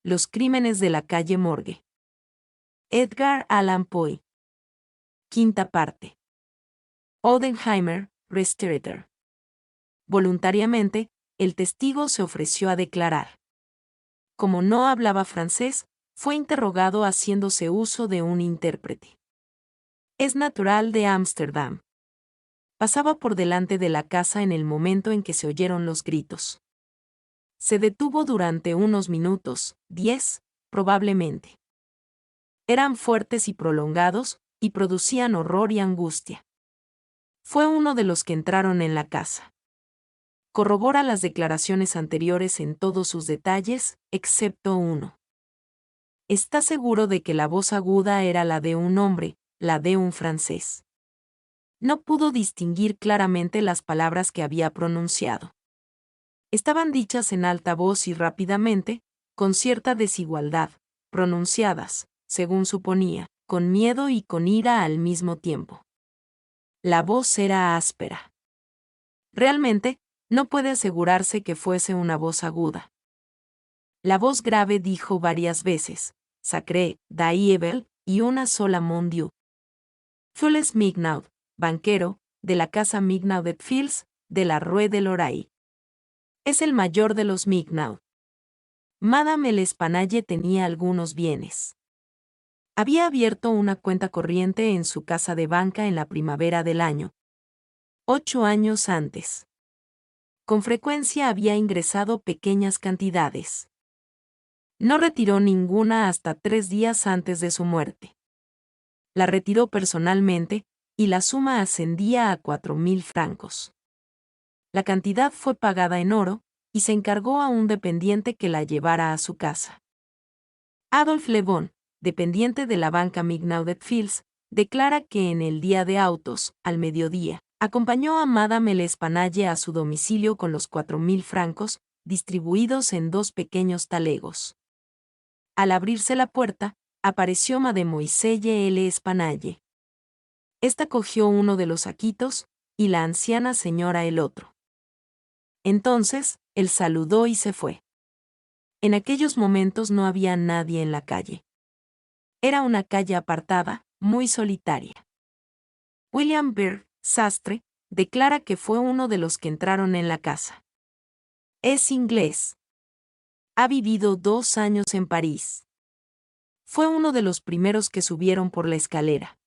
Los crímenes de la calle Morgue. Edgar Allan Poe. Quinta parte. Oppenheimer, Restaurator. Voluntariamente, el testigo se ofreció a declarar. Como no hablaba francés, fue interrogado haciéndose uso de un intérprete. Es natural de Ámsterdam. Pasaba por delante de la casa en el momento en que se oyeron los gritos. Se detuvo durante unos minutos, 10, probablemente. Eran fuertes y prolongados, y producían horror y angustia. Fue uno de los que entraron en la casa. Corrobora las declaraciones anteriores en todos sus detalles, excepto uno. Está seguro de que la voz aguda era la de un hombre, la de un francés. No pudo distinguir claramente las palabras que había pronunciado. Estaban dichas en alta voz y rápidamente, con cierta desigualdad, pronunciadas, según suponía, con miedo y con ira al mismo tiempo. La voz era áspera. Realmente, no puede asegurarse que fuese una voz aguda. La voz grave dijo varias veces, Sacré, Dievel, y una sola Mon Dieu. Jules Mignaud, banquero, de la casa Mignaud et Fils, de la Rue de l'Oreille. Es el mayor de los Mignaud. Madame L'Espanaye tenía algunos bienes. Había abierto una cuenta corriente en su casa de banca en la primavera del año. 8 años antes. Con frecuencia había ingresado pequeñas cantidades. No retiró ninguna hasta 3 días antes de su muerte. La retiró personalmente, y la suma ascendía a 4.000 francos. La cantidad fue pagada en oro, y se encargó a un dependiente que la llevara a su casa. Adolphe Le Bon, dependiente de la banca Mignaud et Fils, declara que en el día de autos, al mediodía, acompañó a Madame L'Espanaye a su domicilio con los 4.000 francos, distribuidos en 2 pequeños talegos. Al abrirse la puerta, apareció Mademoiselle L'Espanaye. Esta cogió uno de los saquitos, y la anciana señora el otro. Entonces, él saludó y se fue. En aquellos momentos no había nadie en la calle. Era una calle apartada, muy solitaria. William Byrd, sastre, declara que fue uno de los que entraron en la casa. Es inglés. Ha vivido 2 años en París. Fue uno de los primeros que subieron por la escalera.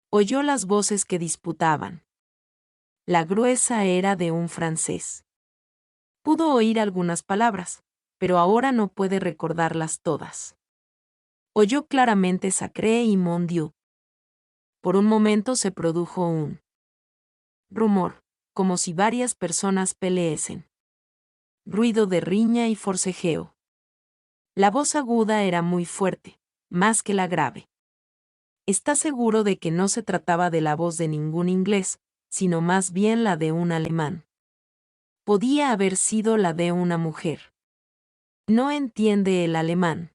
Oyó las voces que disputaban. La gruesa era de un francés. Pudo oír algunas palabras, pero ahora no puede recordarlas todas. Oyó claramente Sacré y Mon Dieu. Por un momento se produjo un rumor, como si varias personas peleesen. Ruido de riña y forcejeo. La voz aguda era muy fuerte, más que la grave. Está seguro de que no se trataba de la voz de ningún inglés, sino más bien la de un alemán. Podía haber sido la de una mujer. No entiende el alemán.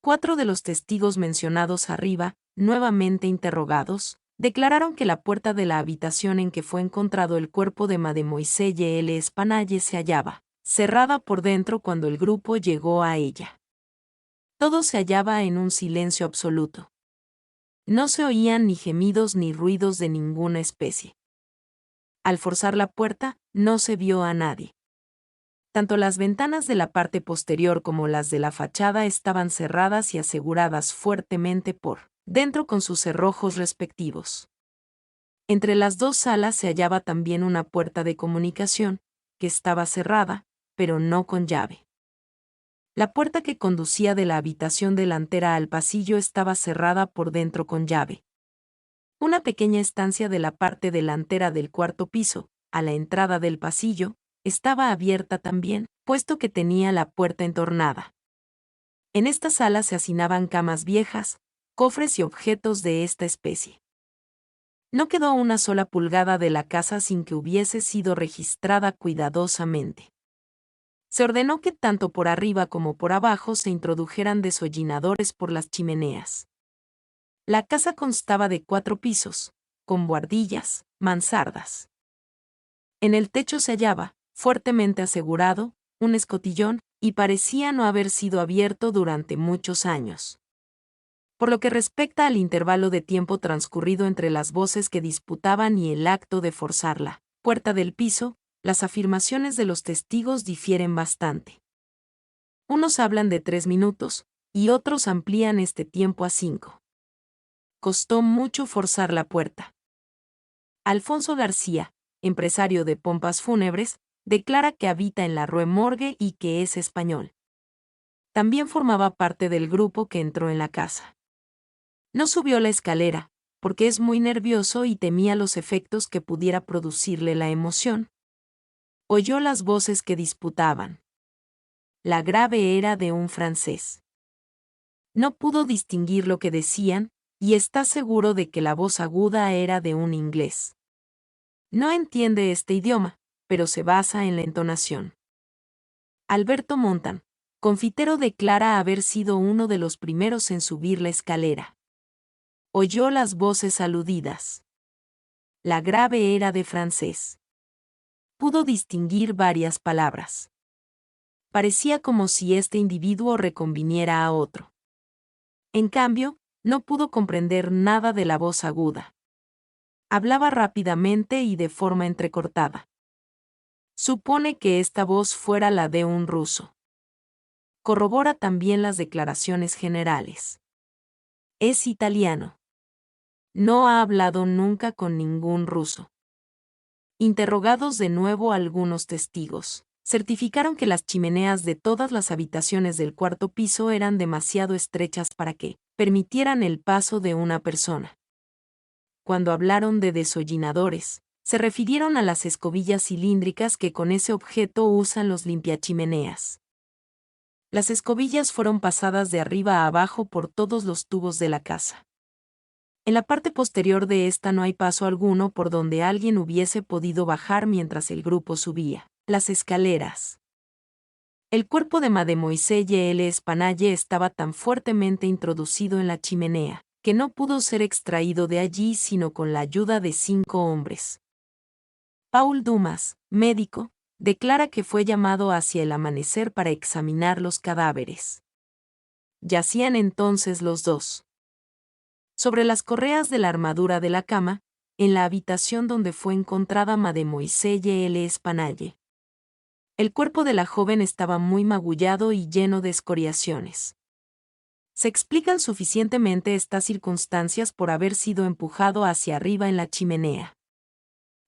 4 de los testigos mencionados arriba, nuevamente interrogados, declararon que la puerta de la habitación en que fue encontrado el cuerpo de Mademoiselle L'Espanaye se hallaba cerrada por dentro cuando el grupo llegó a ella. Todo se hallaba en un silencio absoluto. No se oían ni gemidos ni ruidos de ninguna especie. Al forzar la puerta, no se vio a nadie. Tanto las ventanas de la parte posterior como las de la fachada estaban cerradas y aseguradas fuertemente por dentro con sus cerrojos respectivos. Entre las 2 salas se hallaba también una puerta de comunicación, que estaba cerrada, pero no con llave. La puerta que conducía de la habitación delantera al pasillo estaba cerrada por dentro con llave. Una pequeña estancia de la parte delantera del 4º piso, a la entrada del pasillo, estaba abierta también, puesto que tenía la puerta entornada. En esta sala se hacinaban camas viejas, cofres y objetos de esta especie. No quedó una sola pulgada de la casa sin que hubiese sido registrada cuidadosamente. Se ordenó que tanto por arriba como por abajo se introdujeran desollinadores por las chimeneas. La casa constaba de 4 pisos, con buhardillas, mansardas. En el techo se hallaba, fuertemente asegurado, un escotillón, y parecía no haber sido abierto durante muchos años. Por lo que respecta al intervalo de tiempo transcurrido entre las voces que disputaban y el acto de forzar la puerta del piso, las afirmaciones de los testigos difieren bastante. Unos hablan de 3 minutos, y otros amplían este tiempo a 5. Costó mucho forzar la puerta. Alfonso García, empresario de pompas fúnebres, declara que habita en la Rue Morgue y que es español. También formaba parte del grupo que entró en la casa. No subió la escalera, porque es muy nervioso y temía los efectos que pudiera producirle la emoción. Oyó las voces que disputaban. La grave era de un francés. No pudo distinguir lo que decían, y está seguro de que la voz aguda era de un inglés. No entiende este idioma, pero se basa en la entonación. Alberto Montan, confitero, declara haber sido uno de los primeros en subir la escalera. Oyó las voces aludidas. La grave era de francés. Pudo distinguir varias palabras. Parecía como si este individuo reconviniera a otro. En cambio, no pudo comprender nada de la voz aguda. Hablaba rápidamente y de forma entrecortada. Supone que esta voz fuera la de un ruso. Corrobora también las declaraciones generales. Es italiano. No ha hablado nunca con ningún ruso. Interrogados de nuevo algunos testigos, certificaron que las chimeneas de todas las habitaciones del cuarto piso eran demasiado estrechas para que permitieran el paso de una persona. Cuando hablaron de desollinadores, se refirieron a las escobillas cilíndricas que con ese objeto usan los limpiachimeneas. Las escobillas fueron pasadas de arriba a abajo por todos los tubos de la casa. En la parte posterior de esta no hay paso alguno por donde alguien hubiese podido bajar mientras el grupo subía las escaleras. El cuerpo de Mademoiselle L'Espanaye estaba tan fuertemente introducido en la chimenea, que no pudo ser extraído de allí sino con la ayuda de 5 hombres. Paul Dumas, médico, declara que fue llamado hacia el amanecer para examinar los cadáveres. Yacían entonces los dos sobre las correas de la armadura de la cama, en la habitación donde fue encontrada Mademoiselle L'Espanaye. El cuerpo de la joven estaba muy magullado y lleno de escoriaciones. Se explican suficientemente estas circunstancias por haber sido empujado hacia arriba en la chimenea.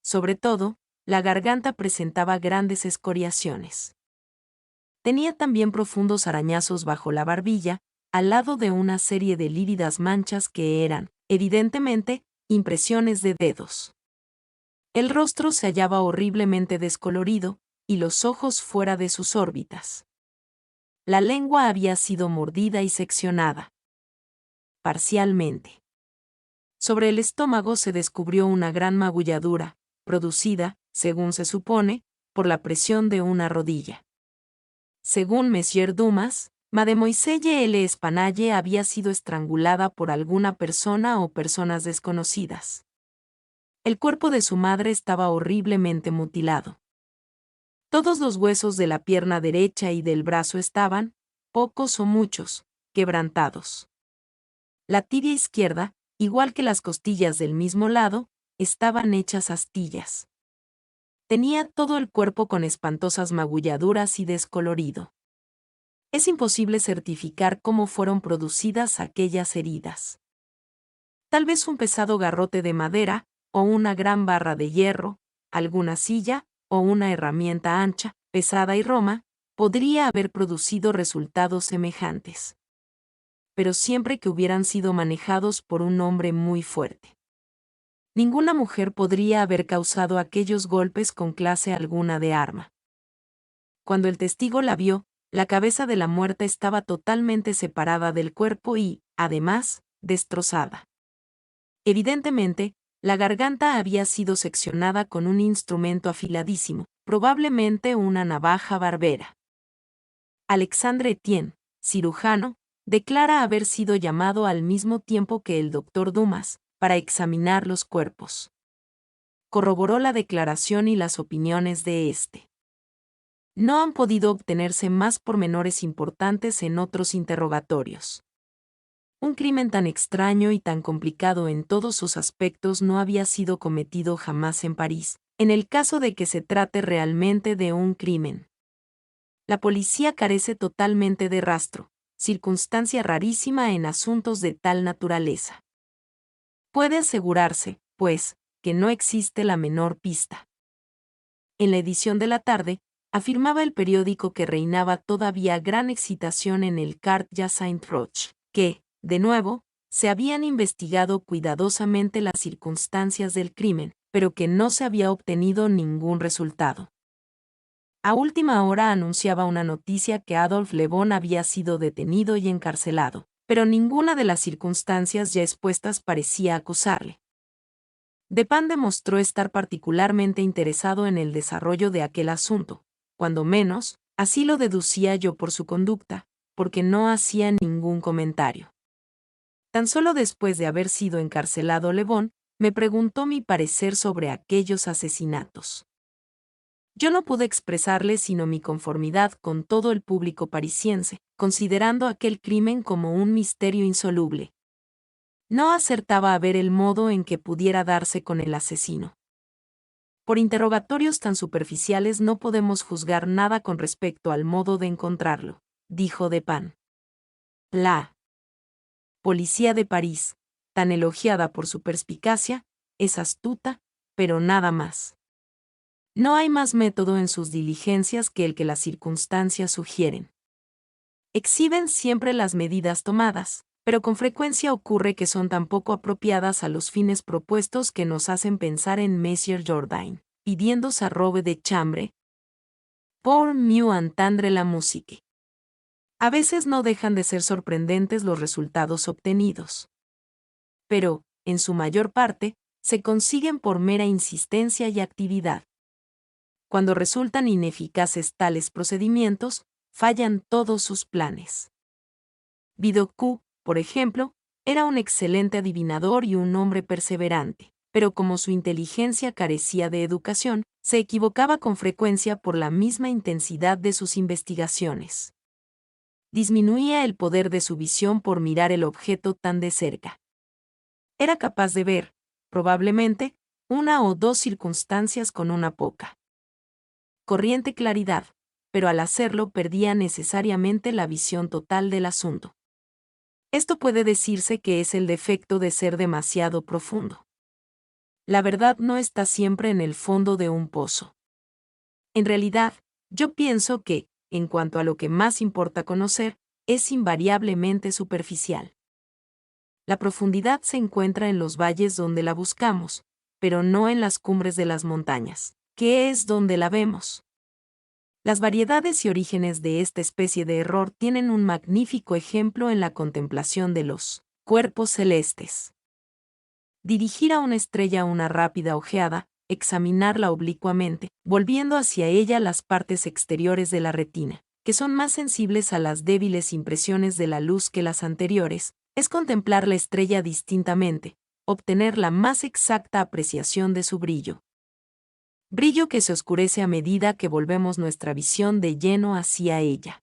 Sobre todo, la garganta presentaba grandes escoriaciones. Tenía también profundos arañazos bajo la barbilla, al lado de una serie de lívidas manchas que eran, evidentemente, impresiones de dedos. El rostro se hallaba horriblemente descolorido, y los ojos fuera de sus órbitas. La lengua había sido mordida y seccionada. Parcialmente. Sobre el estómago se descubrió una gran magulladura, producida, según se supone, por la presión de una rodilla. Según Monsieur Dumas, Mademoiselle L'Espanaye había sido estrangulada por alguna persona o personas desconocidas. El cuerpo de su madre estaba horriblemente mutilado. Todos los huesos de la pierna derecha y del brazo estaban, pocos o muchos, quebrantados. La tibia izquierda, igual que las costillas del mismo lado, estaban hechas astillas. Tenía todo el cuerpo con espantosas magulladuras y descolorido. Es imposible certificar cómo fueron producidas aquellas heridas. Tal vez un pesado garrote de madera, o una gran barra de hierro, alguna silla, o una herramienta ancha, pesada y roma, podría haber producido resultados semejantes. Pero siempre que hubieran sido manejados por un hombre muy fuerte. Ninguna mujer podría haber causado aquellos golpes con clase alguna de arma. Cuando el testigo la vio, la cabeza de la muerta estaba totalmente separada del cuerpo y, además, destrozada. Evidentemente, la garganta había sido seccionada con un instrumento afiladísimo, probablemente una navaja barbera. Alexandre Etienne, cirujano, declara haber sido llamado al mismo tiempo que el doctor Dumas, para examinar los cuerpos. Corroboró la declaración y las opiniones de este. No han podido obtenerse más pormenores importantes en otros interrogatorios. Un crimen tan extraño y tan complicado en todos sus aspectos no había sido cometido jamás en París, en el caso de que se trate realmente de un crimen. La policía carece totalmente de rastro, circunstancia rarísima en asuntos de tal naturaleza. Puede asegurarse, pues, que no existe la menor pista. En la edición de la tarde, afirmaba el periódico que reinaba todavía gran excitación en el Quartier Saint-Roch, que, de nuevo, se habían investigado cuidadosamente las circunstancias del crimen, pero que no se había obtenido ningún resultado. A última hora anunciaba una noticia que Adolphe Le Bon había sido detenido y encarcelado, pero ninguna de las circunstancias ya expuestas parecía acusarle. Dupin demostró estar particularmente interesado en el desarrollo de aquel asunto, cuando menos, así lo deducía yo por su conducta, porque no hacía ningún comentario. Tan solo después de haber sido encarcelado Le Bon, me preguntó mi parecer sobre aquellos asesinatos. Yo no pude expresarle sino mi conformidad con todo el público parisiense, considerando aquel crimen como un misterio insoluble. No acertaba a ver el modo en que pudiera darse con el asesino. Por interrogatorios tan superficiales no podemos juzgar nada con respecto al modo de encontrarlo, dijo Dupin. La policía de París, tan elogiada por su perspicacia, es astuta, pero nada más. No hay más método en sus diligencias que el que las circunstancias sugieren. Exhiben siempre las medidas tomadas, pero con frecuencia ocurre que son tan poco apropiadas a los fines propuestos que nos hacen pensar en Monsieur Jourdain, pidiendo sa robe de chambre, pour mieux entendre la musique. A veces no dejan de ser sorprendentes los resultados obtenidos. Pero, en su mayor parte, se consiguen por mera insistencia y actividad. Cuando resultan ineficaces tales procedimientos, fallan todos sus planes. Vidocq, por ejemplo, era un excelente adivinador y un hombre perseverante, pero como su inteligencia carecía de educación, se equivocaba con frecuencia por la misma intensidad de sus investigaciones. Disminuía el poder de su visión por mirar el objeto tan de cerca. Era capaz de ver, probablemente, una o dos circunstancias con una poca corriente claridad, pero al hacerlo perdía necesariamente la visión total del asunto. Esto puede decirse que es el defecto de ser demasiado profundo. La verdad no está siempre en el fondo de un pozo. En realidad, yo pienso que, en cuanto a lo que más importa conocer, es invariablemente superficial. La profundidad se encuentra en los valles donde la buscamos, pero no en las cumbres de las montañas, que es donde la vemos. Las variedades y orígenes de esta especie de error tienen un magnífico ejemplo en la contemplación de los cuerpos celestes. Dirigir a una estrella una rápida ojeada, examinarla oblicuamente, volviendo hacia ella las partes exteriores de la retina, que son más sensibles a las débiles impresiones de la luz que las anteriores, es contemplar la estrella distintamente, obtener la más exacta apreciación de su brillo. Brillo que se oscurece a medida que volvemos nuestra visión de lleno hacia ella.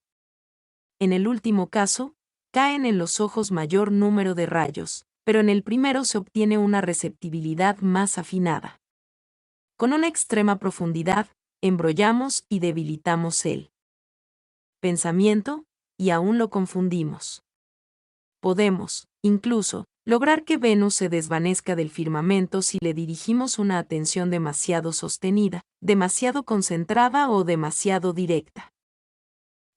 En el último caso, caen en los ojos mayor número de rayos, pero en el primero se obtiene una receptibilidad más afinada. Con una extrema profundidad, embrollamos y debilitamos el pensamiento, y aún lo confundimos. Podemos, incluso, lograr que Venus se desvanezca del firmamento si le dirigimos una atención demasiado sostenida, demasiado concentrada o demasiado directa.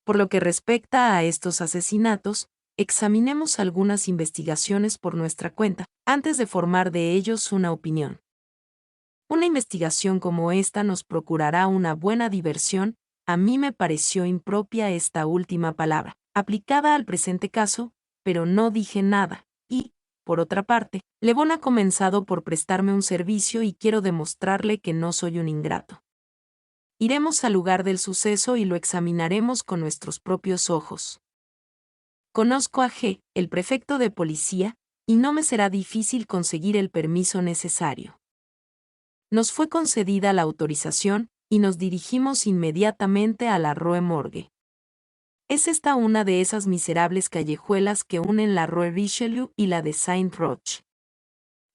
Por lo que respecta a estos asesinatos, examinemos algunas investigaciones por nuestra cuenta, antes de formar de ellos una opinión. Una investigación como esta nos procurará una buena diversión. A mí me pareció impropia esta última palabra, aplicada al presente caso, pero no dije nada, y, por otra parte, Le Bon ha comenzado por prestarme un servicio y quiero demostrarle que no soy un ingrato. Iremos al lugar del suceso y lo examinaremos con nuestros propios ojos. Conozco a G., el prefecto de policía, y no me será difícil conseguir el permiso necesario. Nos fue concedida la autorización, y nos dirigimos inmediatamente a la Rue Morgue. Es esta una de esas miserables callejuelas que unen la Rue Richelieu y la de Saint-Roch.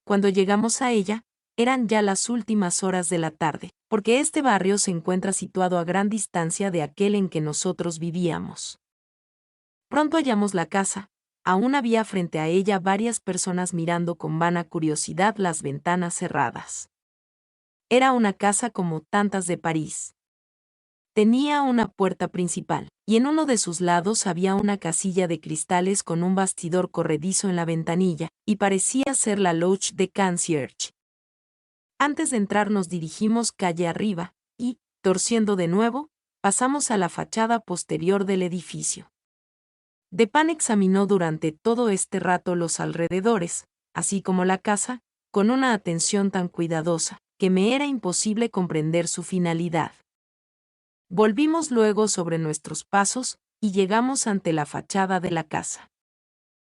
Cuando llegamos a ella, eran ya las últimas horas de la tarde, porque este barrio se encuentra situado a gran distancia de aquel en que nosotros vivíamos. Pronto hallamos la casa. Aún había frente a ella varias personas mirando con vana curiosidad las ventanas cerradas. Era una casa como tantas de París. Tenía una puerta principal, y en uno de sus lados había una casilla de cristales con un bastidor corredizo en la ventanilla, y parecía ser la loge de concierge. Antes de entrar nos dirigimos calle arriba, y, torciendo de nuevo, pasamos a la fachada posterior del edificio. Dupin examinó durante todo este rato los alrededores, así como la casa, con una atención tan cuidadosa, que me era imposible comprender su finalidad. Volvimos luego sobre nuestros pasos, y llegamos ante la fachada de la casa.